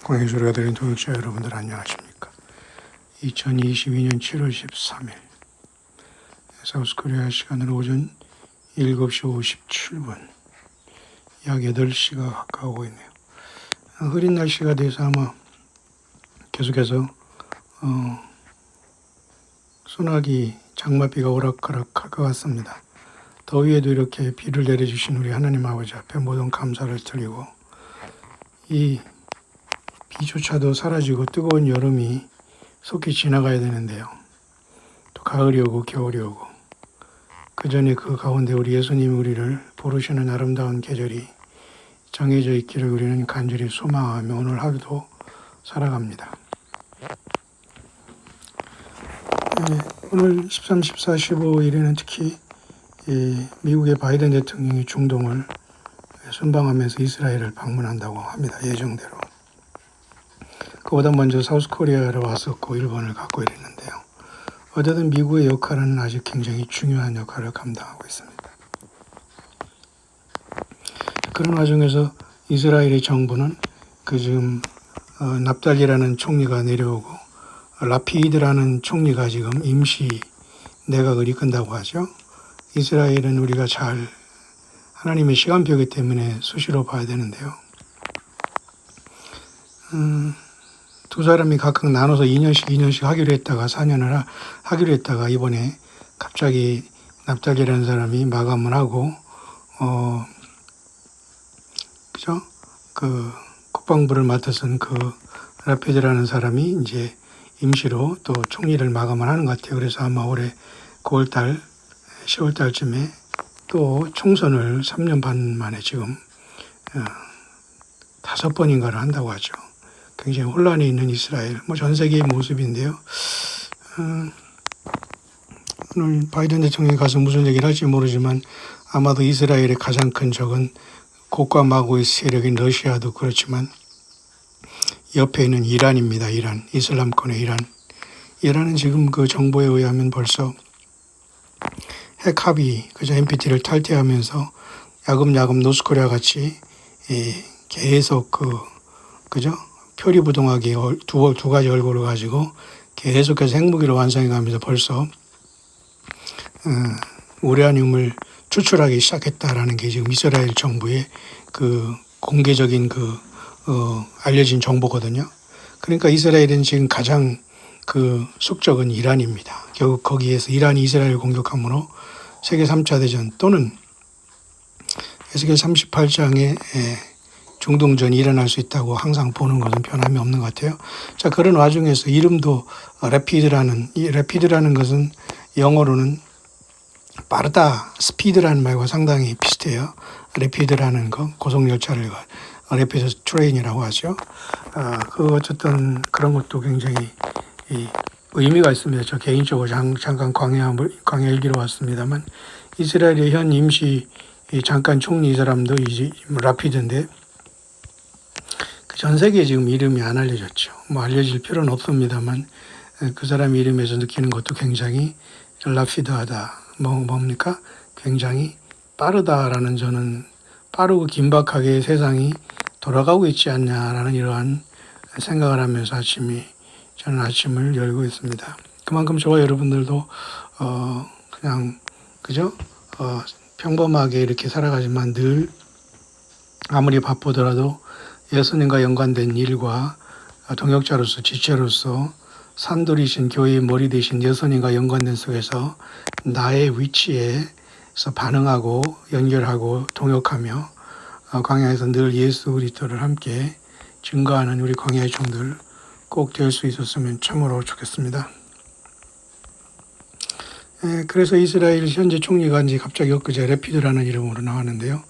광야의 소리가 들리는 동역자 여러분들 안녕하십니까? 2022년 7월 13일 사우스코리아 시간으로 오전 7시 57분 약 8시가 가까우고 있네요. 흐린 날씨가 돼서 아마 계속해서 소나기 장맛비가 오락가락할 것 같습니다. 더위에도 이렇게 비를 내려주신 우리 하나님 아버지 앞에 모든 감사를 드리고 이 비조차도 사라지고 뜨거운 여름이 속히 지나가야 되는데요. 또 가을이 오고 겨울이 오고 그 전에 그 가운데 우리 예수님이 우리를 부르시는 아름다운 계절이 정해져 있기를 우리는 간절히 소망하며 오늘 하루도 살아갑니다. 오늘 13, 14, 15일에는 특히 미국의 바이든 대통령이 중동을 순방하면서 이스라엘을 방문한다고 합니다. 예정대로. 그보다 먼저 사우스코리아로 왔었고 일본을 갔고 이랬는데요. 어쨌든 미국의 역할은 아직 굉장히 중요한 역할을 감당하고 있습니다. 그런 와중에서 이스라엘의 정부는 지금 납달리라는 총리가 내려오고 라피드라는 총리가 지금 임시 내각을 이끈다고 하죠. 이스라엘은 우리가 잘 하나님의 시간표이기 때문에 수시로 봐야 되는데요. 두 사람이 각각 나눠서 2년씩 하기로 했다가 4년을 하기로 했다가 이번에 갑자기 납달리라는 사람이 마감을 하고 그죠? 그 국방부를 맡아선 라피드라는 사람이 이제 임시로 또 총리를 마감을 하는 것 같아요. 그래서 아마 올해 9월달, 10월달쯤에 또 총선을 3년 반 만에 지금 5번인가를 한다고 하죠. 굉장히 혼란이 있는 이스라엘, 전 세계의 모습인데요. 오늘 바이든 대통령이 가서 무슨 얘기를 할지 모르지만 아마도 이스라엘의 가장 큰 적은 고과 마고의 세력인 러시아도 그렇지만 옆에 있는 이란입니다. 이란, 이슬람권의 이란. 이란은 지금 그 정보에 의하면 벌써 핵 합의, NPT를 탈퇴하면서 야금야금 노스코리아 같이 계속 표리부동하게 두 가지 얼굴을 가지고 계속해서 핵무기를 완성해가면서 벌써 우라늄을 추출하기 시작했다라는 게 지금 이스라엘 정부의 공개적인 알려진 정보거든요. 그러니까 이스라엘은 지금 가장 숙적은 이란입니다. 결국 거기에서 이란이 이스라엘을 공격함으로 세계 3차 대전 또는 에스겔 38장에 중동전이 일어날 수 있다고 항상 보는 것은 변함이 없는 것 같아요. 자, 그런 와중에서 이름도 래피드라는 것은 영어로는 빠르다, 스피드라는 말과 상당히 비슷해요. 래피드라는 거, 고속열차를 래피드 트레인이라고 하죠. 어쨌든 그런 것도 굉장히 의미가 있습니다. 저 개인적으로 잠깐 광야 일기로 왔습니다만 이스라엘의 현 임시 잠깐 총리 이 사람도 이제 라피드인데 전 세계에 지금 이름이 안 알려졌죠. 알려질 필요는 없습니다만 그 사람 이름에서 느끼는 것도 굉장히 라피드하다. 뭡니까? 굉장히 빠르다라는 저는 빠르고 긴박하게 세상이 돌아가고 있지 않냐라는 이러한 생각을 하면서 저는 아침을 열고 있습니다. 그만큼 저와 여러분들도 그냥 평범하게 이렇게 살아가지만 늘 아무리 바쁘더라도 예수님과 연관된 일과 동역자로서 지체로서 산돌이신 교회의 머리 되신 예수님과 연관된 속에서 나의 위치에서 반응하고 연결하고 동역하며 광야에서 늘 예수 그리스도를 함께 증거하는 우리 광야의 종들 꼭 될 수 있었으면 참으로 좋겠습니다. 그래서 이스라엘 현재 총리가 이제 갑자기 엊그제 래피드라는 이름으로 나왔는데요.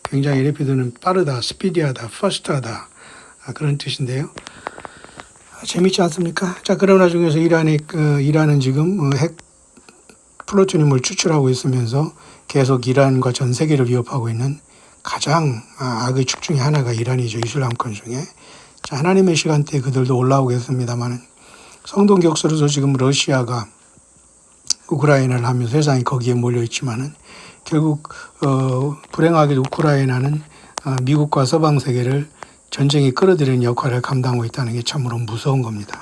굉장히 래피드는 빠르다, 스피디하다, 퍼스트하다 그런 뜻인데요. 재밌지 않습니까? 자, 그런 와중에서 이란은 지금 핵 플루토늄을 추출하고 있으면서 계속 이란과 전 세계를 위협하고 있는 가장 악의 축 중에 하나가 이란이죠. 이슬람권 중에. 자, 하나님의 시간대에 그들도 올라오겠습니다만 성동 격수로서 지금 러시아가 우크라이나를 하면서 세상이 거기에 몰려있지만은 결국 불행하게도 우크라이나는 미국과 서방 세계를 전쟁이 끌어들이는 역할을 감당하고 있다는 게 참으로 무서운 겁니다.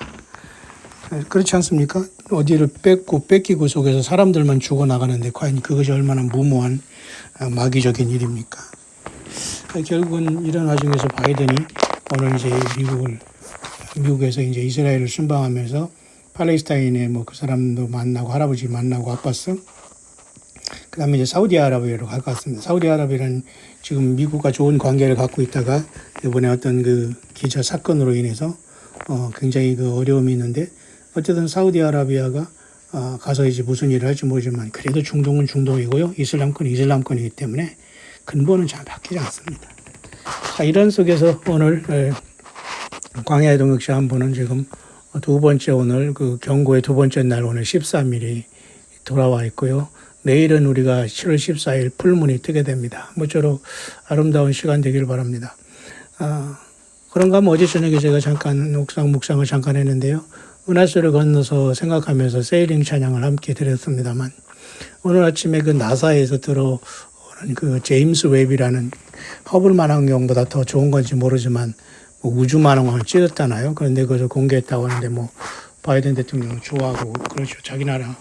그렇지 않습니까? 어디를 뺏기고 속에서 사람들만 죽어나가는데 과연 그것이 얼마나 무모한 마귀적인 일입니까? 결국은 이런 와중에서 바이든이 오늘 이제 미국에서 이제 이스라엘을 순방하면서 팔레스타인의 뭐 그 사람도 만나고 할아버지 만나고 아팠어. 그 다음에 이제 사우디아라비아로 갈 것 같습니다. 사우디아라비아는 지금 미국과 좋은 관계를 갖고 있다가 이번에 어떤 그 기자 사건으로 인해서 굉장히 그 어려움이 있는데 어쨌든 사우디아라비아가 가서 이제 무슨 일을 할지 모르지만 그래도 중동은 중동이고요. 이슬람권은 이슬람권이기 때문에 근본은 잘 바뀌지 않습니다. 자, 이런 속에서 오늘 광야의 동역자 한 분은 지금 두 번째 오늘 그 경고의 두 번째 날 오늘 13일이 돌아와 있고요. 내일은 우리가 7월 14일 풀문이 뜨게 됩니다. 모쪼록 아름다운 시간 되길 바랍니다. 그런가 하면 어제 저녁에 제가 잠깐 묵상을 잠깐 했는데요. 은하수를 건너서 생각하면서 세일링 찬양을 함께 드렸습니다만 오늘 아침에 그 나사에서 들어오는 그 제임스 웹이라는 허블 망원경보다 더 좋은 건지 모르지만 뭐 우주 망원경을 찍었잖아요. 그런데 그것을 공개했다고 하는데 뭐 바이든 대통령 좋아하고 그렇죠. 자기 나라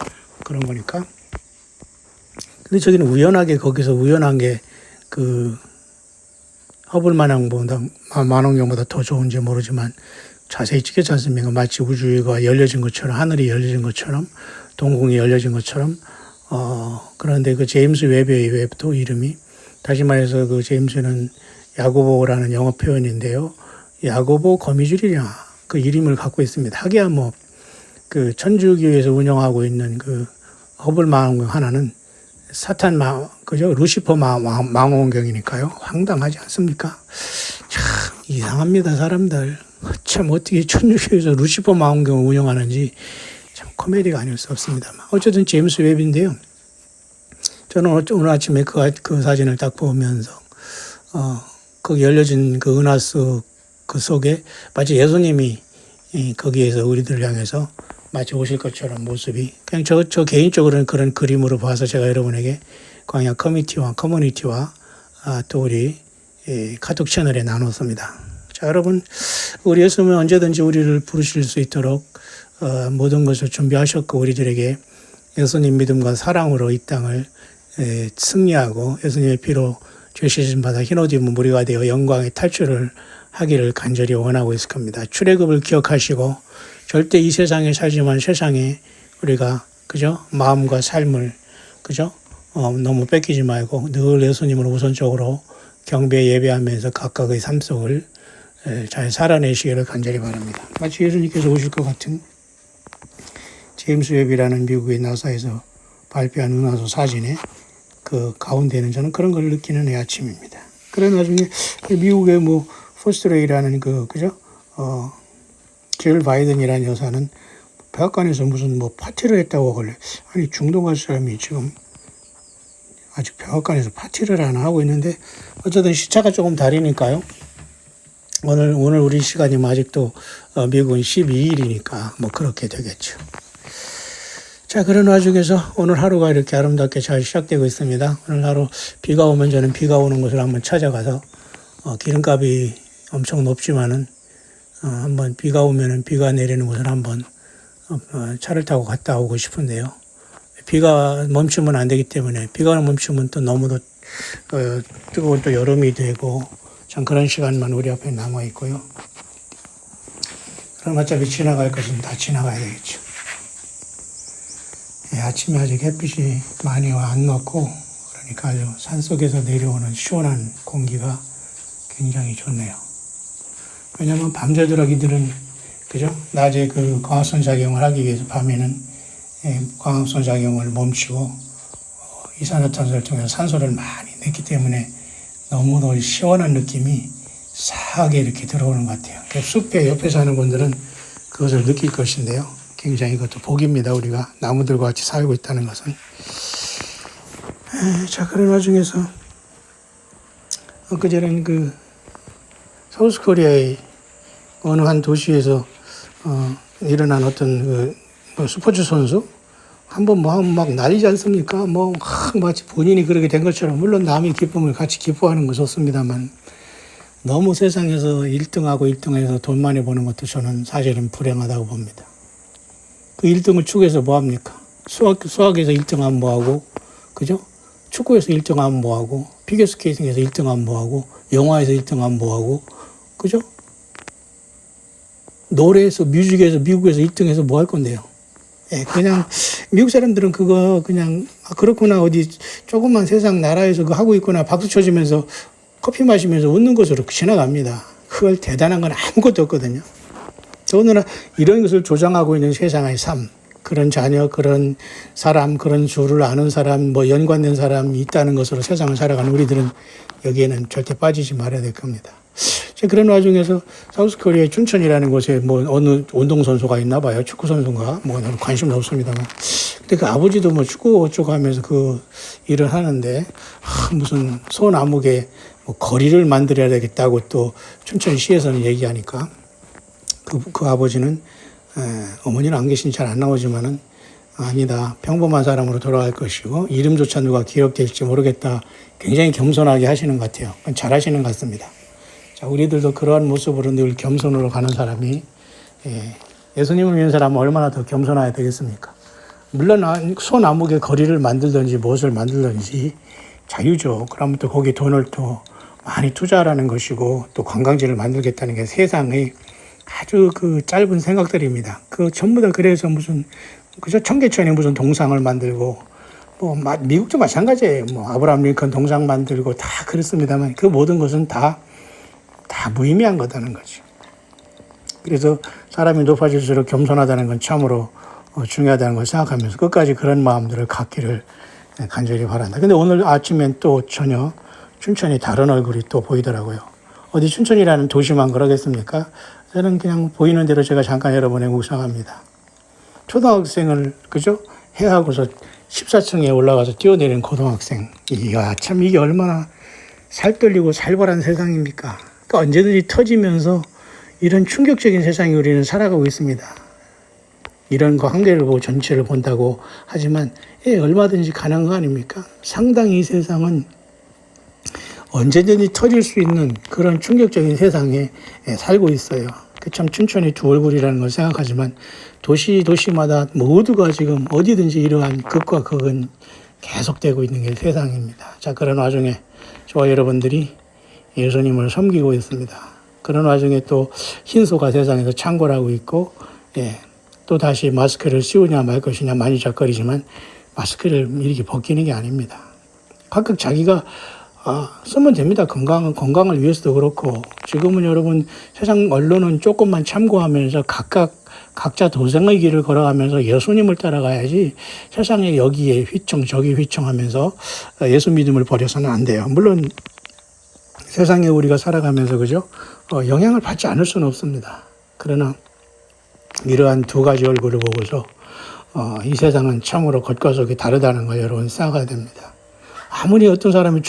그런 거니까. 근데 저기는 우연하게 거기서 우연한 게 그 허블 망원경보다 더 좋은지 모르지만 자세히 찍혔지 않습니까? 마치 우주가 열려진 것처럼 하늘이 열려진 것처럼 동공이 열려진 것처럼 그런데 그 제임스 웹도 이름이 다시 말해서 그 제임스는 야고보라는 영어 표현인데요. 야고보 거미줄이냐 그 이름을 갖고 있습니다. 하기야 뭐 그 천주교에서 운영하고 있는 그 허블 망원경 하나는 사탄 그죠? 루시퍼 망원경이니까요. 황당하지 않습니까? 참 이상합니다, 사람들. 참 어떻게 천주교에서 루시퍼 망원경을 운영하는지 참 코미디가 아닐 수 없습니다만. 어쨌든 제임스 웹인데요. 저는 오늘 아침에 그 사진을 딱 보면서 거기 열려진 그 은하수 그 속에 마치 예수님이 거기에서 우리들을 향해서 마치 오실 것처럼 모습이 그냥 저 개인적으로는 그런 그림으로 봐서 제가 여러분에게 광야 커뮤니티와 또 우리 카톡 채널에 나눴습니다. 자, 여러분 우리 예수님은 언제든지 우리를 부르실 수 있도록 모든 것을 준비하셨고 우리들에게 예수님 믿음과 사랑으로 이 땅을 승리하고 예수님의 피로 죄 씻음 받아 흰 옷 입은 무리가 되어 영광의 탈출을 하기를 간절히 원하고 있을 겁니다. 출애굽을 기억하시고 절대 이 세상에 살지만 세상에 우리가 그죠 마음과 삶을 그죠 너무 뺏기지 말고 늘 예수님을 우선적으로 경배 예배하면서 각각의 삶 속을 잘 살아내시기를 간절히 바랍니다. 마치 예수님께서 오실 것 같은 제임스 웹이라는 미국의 나사에서 발표한 은하수 사진에 그 가운데는 저는 그런 걸 느끼는 아침입니다. 그래 나중에 미국의 뭐 포스트레이라는 그죠 질 바이든이라는 여사는 백악관에서 무슨 뭐 파티를 했다고 하길래 아니 중동 갈 사람이 지금 아직 백악관에서 파티를 하나 하고 있는데 어쨌든 시차가 조금 다르니까요. 오늘 우리 시간이면 아직도 미국은 12일이니까 뭐 그렇게 되겠죠. 자, 그런 와중에서 오늘 하루가 이렇게 아름답게 잘 시작되고 있습니다. 오늘 하루 비가 오면 저는 비가 오는 곳을 한번 찾아가서 기름값이 엄청 높지만은 한번 비가 오면은 비가 내리는 곳을 한번 차를 타고 갔다 오고 싶은데요. 비가 멈추면 안 되기 때문에 비가 멈추면 또 너무도 뜨거운 또 여름이 되고 참 그런 시간만 우리 앞에 남아 있고요. 그럼 어차피 지나갈 것은 다 지나가야 되겠죠. 아침에 아직 햇빛이 많이 안 났고 그러니까 아주 산속에서 내려오는 시원한 공기가 굉장히 좋네요. 왜냐하면 밤새도록 이들은 그죠? 낮에 그 광합성 작용을 하기 위해서 밤에는 광합성 작용을 멈추고 이산화탄소를 통해서 산소를 많이 냈기 때문에 너무도 시원한 느낌이 싸하게 이렇게 들어오는 것 같아요. 숲에 옆에 사는 분들은 그것을 느낄 것인데요. 굉장히 이것도 복입니다. 우리가 나무들과 같이 살고 있다는 것은. 자, 그런 와중에서 엊그제는 그 사우스코리아의 어느 한 도시에서 일어난 어떤 그 스포츠 선수 한번 막 날리지 않습니까? 마치 본인이 그렇게 된 것처럼 물론 남의 기쁨을 같이 기뻐하는 건 좋습니다만 너무 세상에서 1등하고 1등해서 돈 많이 버는 것도 저는 사실은 불행하다고 봅니다. 그 1등을 추구해서 뭐합니까? 수학에서 1등하면 뭐하고, 그죠? 축구에서 1등하면 뭐하고, 피겨스케이팅에서 1등하면 뭐하고, 영화에서 1등하면 뭐하고, 그죠? 노래에서, 뮤직에서, 미국에서 1등해서 뭐 할 건데요? 예, 그냥, 미국 사람들은 그거 그냥, 그렇구나, 어디 조그만 세상 나라에서 그거 하고 있구나, 박수 쳐주면서 커피 마시면서 웃는 것으로 지나갑니다. 그걸 대단한 건 아무것도 없거든요. 더군다나 이런 것을 조장하고 있는 세상의 삶, 그런 자녀, 그런 사람, 그런 주를 아는 사람, 뭐 연관된 사람이 있다는 것으로 세상을 살아가는 우리들은 여기에는 절대 빠지지 말아야 될 겁니다. 그런 와중에서 사우스코리아의 춘천이라는 곳에 뭐 어느 운동선수가 있나 봐요. 축구선수인가? 뭐 저는 관심은 없습니다만. 근데 그 아버지도 뭐 축구 어쩌고 하면서 그 일을 하는데, 무슨 소나무에 뭐 거리를 만들어야 되겠다고 또 춘천시에서는 얘기하니까 그 아버지는 어머니는 안 계시니 잘 안 나오지만은 아니다. 평범한 사람으로 돌아갈 것이고 이름조차 누가 기억될지 모르겠다. 굉장히 겸손하게 하시는 것 같아요. 잘 하시는 것 같습니다. 자, 우리들도 그러한 모습으로 늘 겸손으로 가는 사람이 예수님을 믿는 사람은 얼마나 더 겸손해야 되겠습니까? 물론 소나무에 거리를 만들든지 무엇을 만들든지 자유죠. 그러면 또 거기 돈을 또 많이 투자하라는 것이고 또 관광지를 만들겠다는 게 세상의 아주 그 짧은 생각들입니다. 그 전부 다 그래서 무슨 그저 청계천에 무슨 동상을 만들고 뭐 미국도 마찬가지예요. 뭐 아브라함 링컨 동상 만들고 다 그렇습니다만 그 모든 것은 다 무의미한 거다는 거죠. 그래서 사람이 높아질수록 겸손하다는 건 참으로 중요하다는 걸 생각하면서 끝까지 그런 마음들을 갖기를 간절히 바란다. 근데 오늘 아침엔 또 전혀 춘천이 다른 얼굴이 또 보이더라고요. 어디 춘천이라는 도시만 그러겠습니까? 저는 그냥 보이는 대로 제가 잠깐 여러분에 묵상합니다. 초등학생을 그죠? 해하고서 14층에 올라가서 뛰어내린 고등학생. 이야 참 이게 얼마나 살떨리고 살벌한 세상입니까? 그러니까 언제든지 터지면서 이런 충격적인 세상에 우리는 살아가고 있습니다. 이런 거 한 개를 보고 전체를 본다고 하지만 얼마든지 가능한 거 아닙니까? 상당히 이 세상은 언제든지 터질 수 있는 그런 충격적인 세상에 살고 있어요. 참 춘천이 두 얼굴이라는 걸 생각하지만 도시마다 모두가 지금 어디든지 이러한 극과 극은 계속되고 있는 게 세상입니다. 자, 그런 와중에 저와 여러분들이 예수님을 섬기고 있습니다. 그런 와중에 또 흰소가 세상에서 창궐하고 있고 또 다시 마스크를 씌우냐 말 것이냐 많이 작거리지만 마스크를 이렇게 벗기는 게 아닙니다. 각각 자기가 쓰면 됩니다. 건강을 위해서도 그렇고 지금은 여러분 세상 언론은 조금만 참고하면서 각자 도생의 길을 걸어가면서 예수님을 따라가야지 세상에 여기에 휘청 저기 휘청하면서 예수 믿음을 버려서는 안 돼요. 물론 세상에 우리가 살아가면서 그죠? 영향을 받지 않을 수는 없습니다. 그러나 이러한 두 가지 얼굴을 보고서 이 세상은 참으로 겉과 속이 다르다는 걸 여러분 생각해야 됩니다. 아무리 어떤 사람이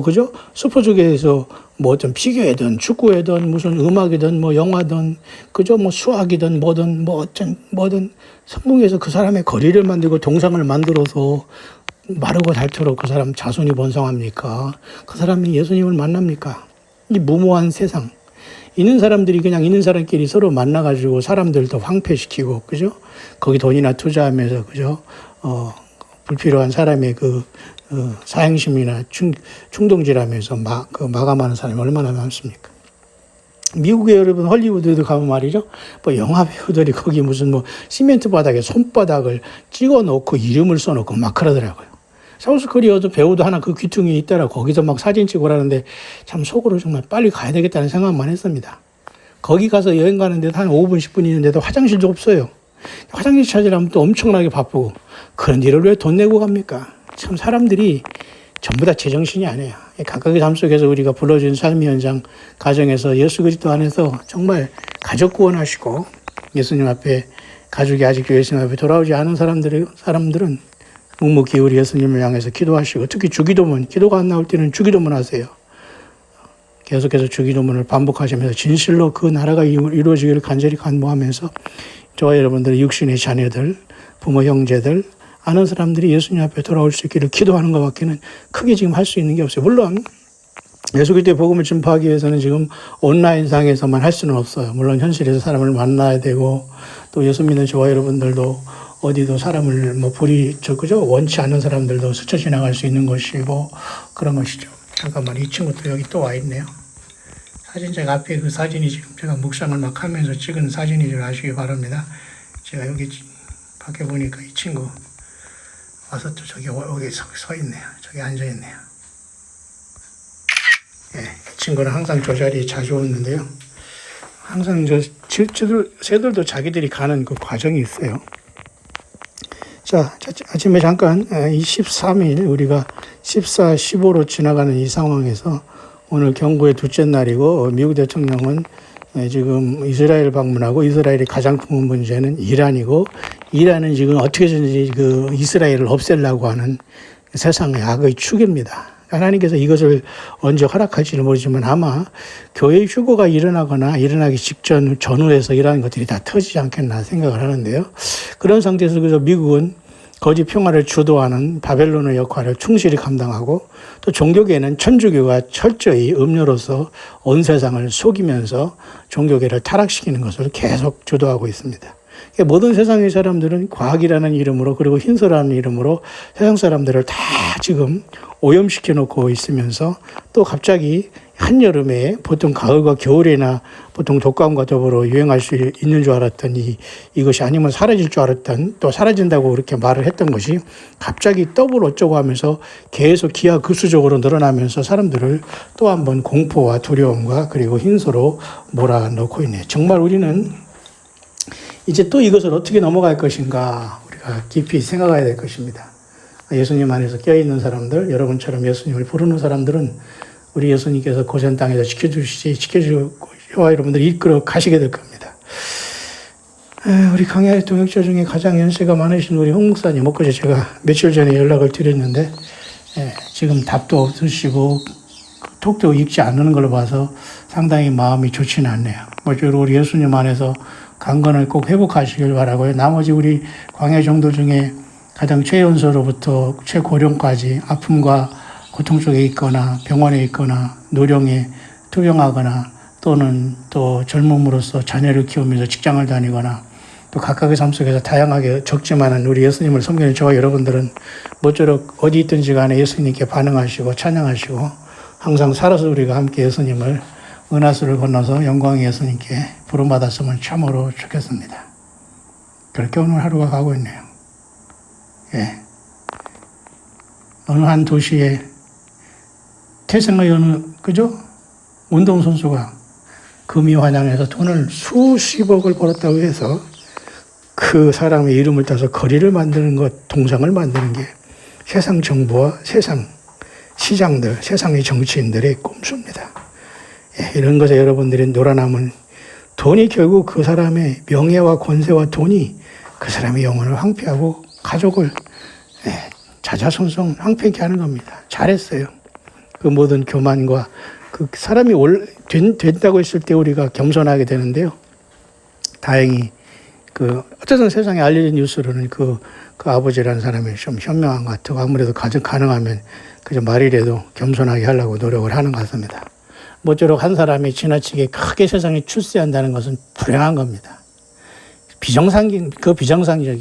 그죠? 스포츠계에서 뭐 어떤 피겨이든 축구이든 무슨 음악이든 뭐 영화든 그죠? 뭐 수학이든 뭐든 성공해서 그 사람의 거리를 만들고 동상을 만들어서 마르고 닳도록 그 사람 자손이 번성합니까? 그 사람이 예수님을 만납니까? 이 무모한 세상. 있는 사람들이 그냥 있는 사람끼리 서로 만나가지고 사람들도 황폐시키고, 그죠? 거기 돈이나 투자하면서, 그죠? 불필요한 사람의 사행심이나 충동질하면서 마감하는 사람이 얼마나 많습니까? 미국에 여러분 헐리우드도 가면 말이죠. 뭐 영화 배우들이 거기 무슨 시멘트 바닥에 손바닥을 찍어 놓고 이름을 써 놓고 막 그러더라고요. 사우스코리아도 배우도 하나 그 귀퉁이에 있더라. 거기서 막 사진 찍고 그러는데 참 속으로 정말 빨리 가야 되겠다는 생각만 했습니다. 거기 가서 여행 가는데도 한 5분, 10분 있는데도 화장실도 없어요. 화장실 찾으려면 또 엄청나게 바쁘고 그런 일을 왜 돈 내고 갑니까? 참 사람들이 전부 다 제정신이 아니에요. 각각의 삶 속에서 우리가 불러준 삶의 현장 가정에서 예수 그리스도 안에서 정말 가족 구원하시고 예수님 앞에 가족이 아직도 예수님 앞에 돌아오지 않은 사람들은 묵묵히 우리 예수님을 향해서 기도하시고 특히 주기도문, 기도가 안 나올 때는 주기도문 하세요. 계속해서 주기도문을 반복하시면서 진실로 그 나라가 이루어지기를 간절히 간구하면서 저와 여러분들의 육신의 자녀들, 부모 형제들, 아는 사람들이 예수님 앞에 돌아올 수 있기를 기도하는 것밖에는 크게 지금 할 수 있는 게 없어요. 물론 예수 그리스도의 복음을 전파하기 위해서는 지금 온라인상에서만 할 수는 없어요. 물론 현실에서 사람을 만나야 되고, 또 예수 믿는 저와 여러분들도 어디도 사람을 그죠? 원치 않는 사람들도 스쳐 지나갈 수 있는 것이고 그런 것이죠. 잠깐만, 이 친구도 여기 또 와 있네요. 사진작 앞에 그 사진이 지금 제가 묵상을 막 하면서 찍은 사진인 줄 아시기 바랍니다. 제가 여기 밖에 보니까 이 친구 와서 또 여기 서 있네요. 저기 앉아 있네요. 예, 이 친구는 항상 저 자리에 자주 오는데요. 항상 새들도 자기들이 가는 그 과정이 있어요. 자, 아침에 잠깐 23일 우리가 14, 15로 지나가는 이 상황에서 오늘 경고의 둘째 날이고, 미국 대통령은 지금 이스라엘 방문하고, 이스라엘의 가장 큰 문제는 이란이고, 이란은 지금 어떻게든지 그 이스라엘을 없애려고 하는 세상의 악의 축입니다. 하나님께서 이것을 언제 허락할지는 모르지만 아마 교회 휴거가 일어나거나 일어나기 직전 전후에서 이러한 것들이 다 터지지 않겠나 생각을 하는데요. 그런 상태에서 그래서 미국은 거짓 평화를 주도하는 바벨론의 역할을 충실히 감당하고, 또 종교계는 천주교가 철저히 음료로서 온 세상을 속이면서 종교계를 타락시키는 것을 계속 주도하고 있습니다. 모든 세상의 사람들은 과학이라는 이름으로, 그리고 흰서라는 이름으로 세상 사람들을 다 지금 오염시켜 놓고 있으면서, 또 갑자기 한여름에 보통 가을과 겨울에나 보통 독감과 더불어 유행할 수 있는 줄 알았던 이것이 아니면 사라질 줄 알았던, 또 사라진다고 그렇게 말을 했던 것이 갑자기 더블 어쩌고 하면서 계속 기하급수적으로 늘어나면서 사람들을 또 한 번 공포와 두려움과 그리고 흰소로 몰아넣고 있네요. 정말 우리는 이제 또 이것을 어떻게 넘어갈 것인가 우리가 깊이 생각해야 될 것입니다. 예수님 안에서 껴있는 사람들, 여러분처럼 예수님을 부르는 사람들은 우리 예수님께서 고센 땅에서 지켜주고 여러분들 이끌어 가시게 될 겁니다. 우리 강야의 동역자 중에 가장 연세가 많으신 우리 홍 목사님, 엊그제 제가 며칠 전에 연락을 드렸는데 지금 답도 없으시고 톡도 읽지 않는 걸 봐서 상당히 마음이 좋지는 않네요. 모쪼록 우리 예수님 안에서 강건을 꼭 회복하시길 바라고요. 나머지 우리 광야 종들 중에 가장 최연소로부터 최고령까지 아픔과 고통 속에 있거나 병원에 있거나 노령에 투병하거나 또는 또 젊음으로써 자녀를 키우면서 직장을 다니거나 또 각각의 삶 속에서 다양하게 적지만은 우리 예수님을 섬기는 저와 여러분들은 모쪼록 어디 있든지 간에 예수님께 반응하시고 찬양하시고 항상 살아서 우리가 함께 예수님을 은하수를 건너서 영광의 예수님께 부름받았으면 참으로 좋겠습니다. 그렇게 오늘 하루가 가고 있네요. 어느 한 도시에 태생의 그죠? 운동선수가 금이환양에서 돈을 수십억을 벌었다고 해서 그 사람의 이름을 따서 거리를 만드는 것, 동상을 만드는 게 세상 정부와 세상 시장들, 세상의 정치인들의 꼼수입니다. 이런 것에 여러분들이 놀아남은 돈이 결국 그 사람의 명예와 권세와 돈이 그 사람의 영혼을 황폐하고 가족을 자자손손 황폐케 하는 겁니다. 잘했어요. 그 모든 교만과 그 사람이 된다고 했을 때 우리가 겸손하게 되는데요. 다행히 어쨌든 세상에 알려진 뉴스로는 그 아버지라는 사람이 좀 현명한 것 같고 아무래도 가능하면 그저 말이라도 겸손하게 하려고 노력을 하는 것 같습니다. 모쪼록 한 사람이 지나치게 크게 세상에 출세한다는 것은 불행한 겁니다. 비정상적인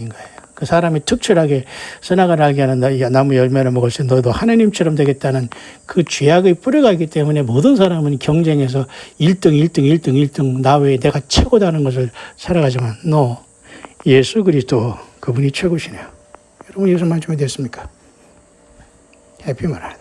거예요. 그 사람이 특출하게 선악을 알게 하는 나무 열매를 먹을 때 너도 하나님처럼 되겠다는 그 죄악의 뿌리가 있기 때문에 모든 사람은 경쟁에서 1등 나 외에 내가 최고다는 것을 살아가지만 예수 그리스도 그분이 최고시네요. 여러분 예수 만점이 됐습니까? 해피만 하네.